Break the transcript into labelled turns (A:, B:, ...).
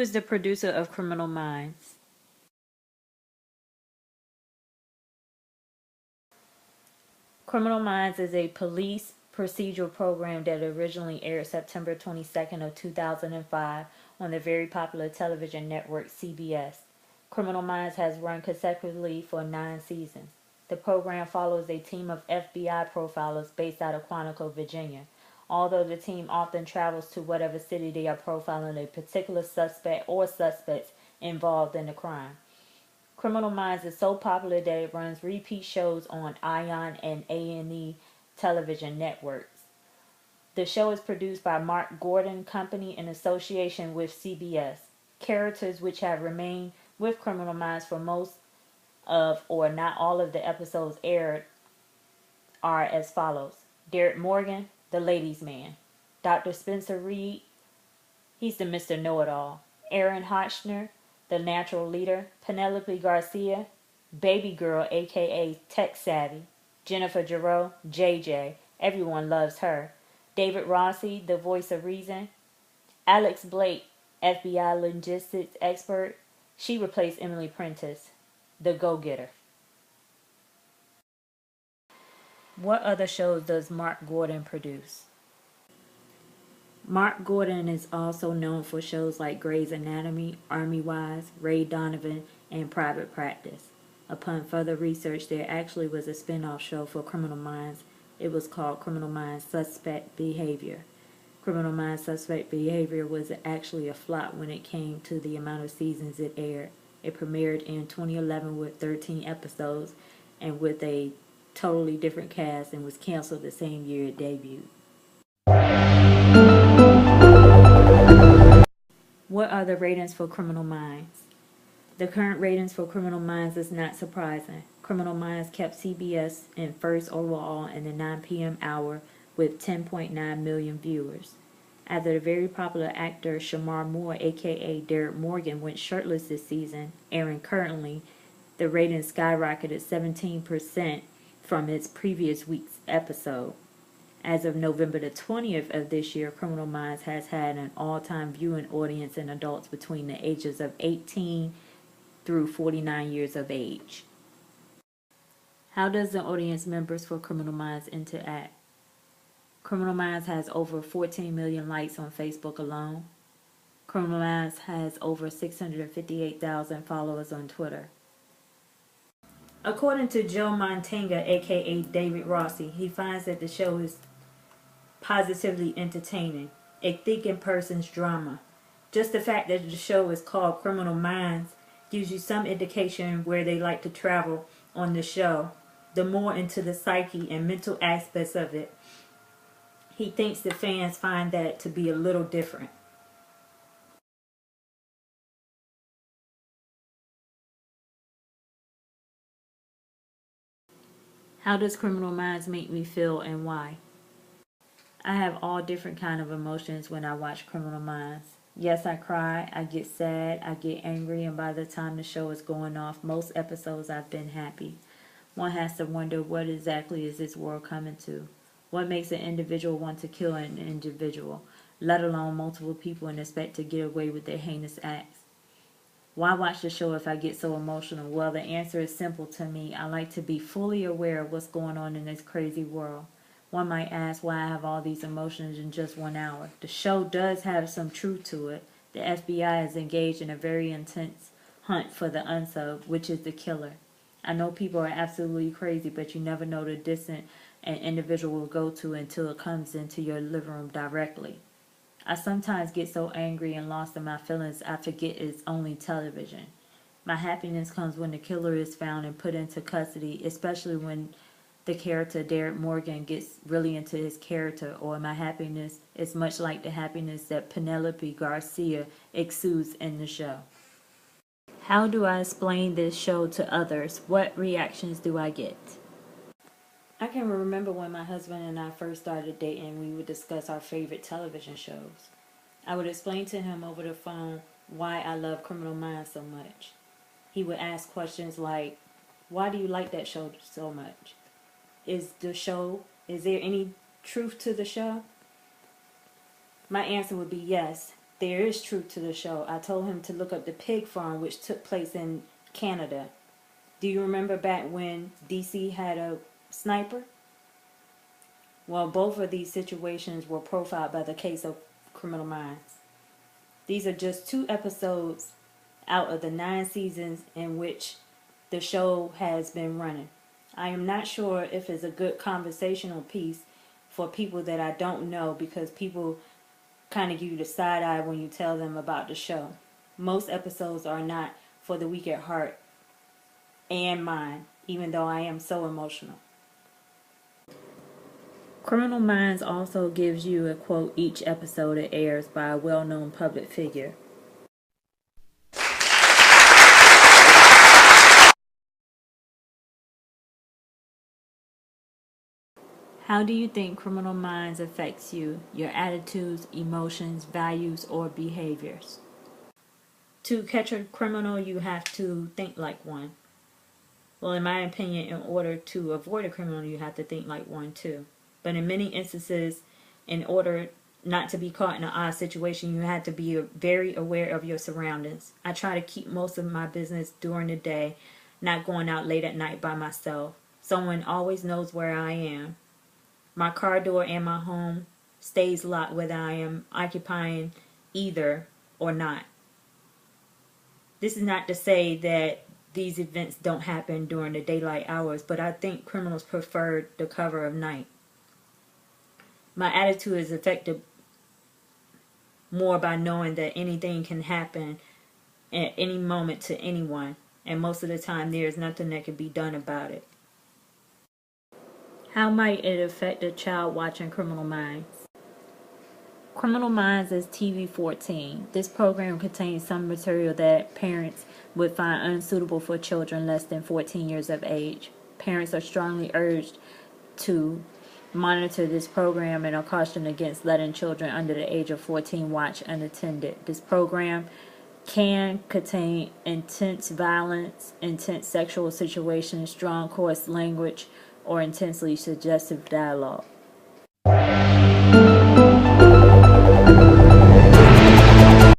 A: is the producer of Criminal Minds? Criminal Minds is a police procedural program that originally aired September 22nd of 2005 on the very popular television network CBS. Criminal Minds has run consecutively for 9 seasons. The program follows a team of FBI profilers based out of Quantico, Virginia. Although the team often travels to whatever city they are profiling a particular suspect or suspects involved in the crime. Criminal Minds is so popular that it runs repeat shows on ION and A&E television networks. The show is produced by Mark Gordon Company in association with CBS. Characters which have remained with Criminal Minds for most of or not all of the episodes aired are as follows. Derek Morgan, the ladies' man. Dr. Spencer Reed, he's the Mr. Know-It-All. Aaron Hotchner, the natural leader. Penelope Garcia, baby girl aka tech savvy. Jennifer Giroux, JJ, everyone loves her. David Rossi, the voice of reason. Alex Blake, FBI logistics expert. She replaced Emily Prentice, the go-getter. What other shows does Mark Gordon produce? Mark Gordon is also known for shows like Grey's Anatomy, Army Wives, Ray Donovan, and Private Practice. Upon further research, there actually was a spin-off show for Criminal Minds. It was called Criminal Minds Suspect Behavior. Criminal Minds Suspect Behavior was actually a flop when it came to the amount of seasons it aired. It premiered in 2011 with 13 episodes and with a totally different cast and was canceled the same year it debuted. What are the ratings for Criminal Minds? The current ratings for Criminal Minds is not surprising. Criminal Minds kept CBS in first overall in the 9 p.m. hour with 10.9 million viewers. After the very popular actor Shamar Moore, aka Derek Morgan, went shirtless this season, airing currently, the ratings skyrocketed 17% from its previous week's episode. As of November the 20th of this year, Criminal Minds has had an all-time viewing audience in adults between the ages of 18 through 49 years of age. How does the audience members for Criminal Minds interact? Criminal Minds has over 14 million likes on Facebook alone. Criminal Minds has over 658,000 followers on Twitter. According to Joe Montanga, aka David Rossi, he finds that the show is positively entertaining, a thinking person's drama. Just the fact that the show is called Criminal Minds gives you some indication where they like to travel on the show, the more into the psyche and mental aspects of it. He thinks the fans find that to be a little different. How does Criminal Minds make me feel and why? I have all different kind of emotions when I watch Criminal Minds. Yes, I cry, I get sad, I get angry, and by the time the show is going off, most episodes I've been happy. One has to wonder, what exactly is this world coming to? What makes an individual want to kill an individual, let alone multiple people, and expect to get away with their heinous acts? Why watch the show if I get so emotional? Well, the answer is simple to me. I like to be fully aware of what's going on in this crazy world. One might ask why I have all these emotions in just 1 hour. The show does have some truth to it. The FBI is engaged in a very intense hunt for the unsub, which is the killer. I know people are absolutely crazy, but you never know the distance an individual will go to until it comes into your living room directly. I sometimes get so angry and lost in my feelings I forget it's only television. My happiness comes when the killer is found and put into custody, especially when the character Derek Morgan gets really into his character, or my happiness is much like the happiness that Penelope Garcia exudes in the show. How do I explain this show to others? What reactions do I get? I can remember when my husband and I first started dating, we would discuss our favorite television shows. I would explain to him over the phone why I love Criminal Minds so much. He would ask questions like, why do you like that show so much? Is there any truth to the show? My answer would be yes. there is truth to the show. I told him to look up the pig farm, which took place in Canada. Do you remember back when DC had a sniper? Well, both of these situations were profiled by the case of Criminal Minds. These are just 2 episodes out of the 9 seasons in which the show has been running. I am not sure if it's a good conversational piece for people that I don't know, because people kind of give you the side eye when you tell them about the show. Most episodes are not for the weak at heart and mind, even though I am so emotional. Criminal Minds also gives you a quote each episode it airs by a well-known public figure. How do you think Criminal Minds affects you, your attitudes, emotions, values, or behaviors? To catch a criminal, you have to think like one. Well, in my opinion, in order to avoid a criminal, you have to think like one too. But in many instances, in order not to be caught in an odd situation, you have to be very aware of your surroundings. I try to keep most of my business during the day, not going out late at night by myself. Someone always knows where I am. My car door and my home stays locked whether I am occupying either or not. This is not to say that these events don't happen during the daylight hours, but I think criminals prefer the cover of night. My attitude is affected more by knowing that anything can happen at any moment to anyone, and most of the time there is nothing that can be done about it. How might it affect a child watching Criminal Minds? Criminal Minds is TV 14. This program contains some material that parents would find unsuitable for children less than 14 years of age. Parents are strongly urged to monitor this program and are cautioned against letting children under the age of 14 watch unattended. This program can contain intense violence, intense sexual situations, strong coarse language, or intensely suggestive dialogue.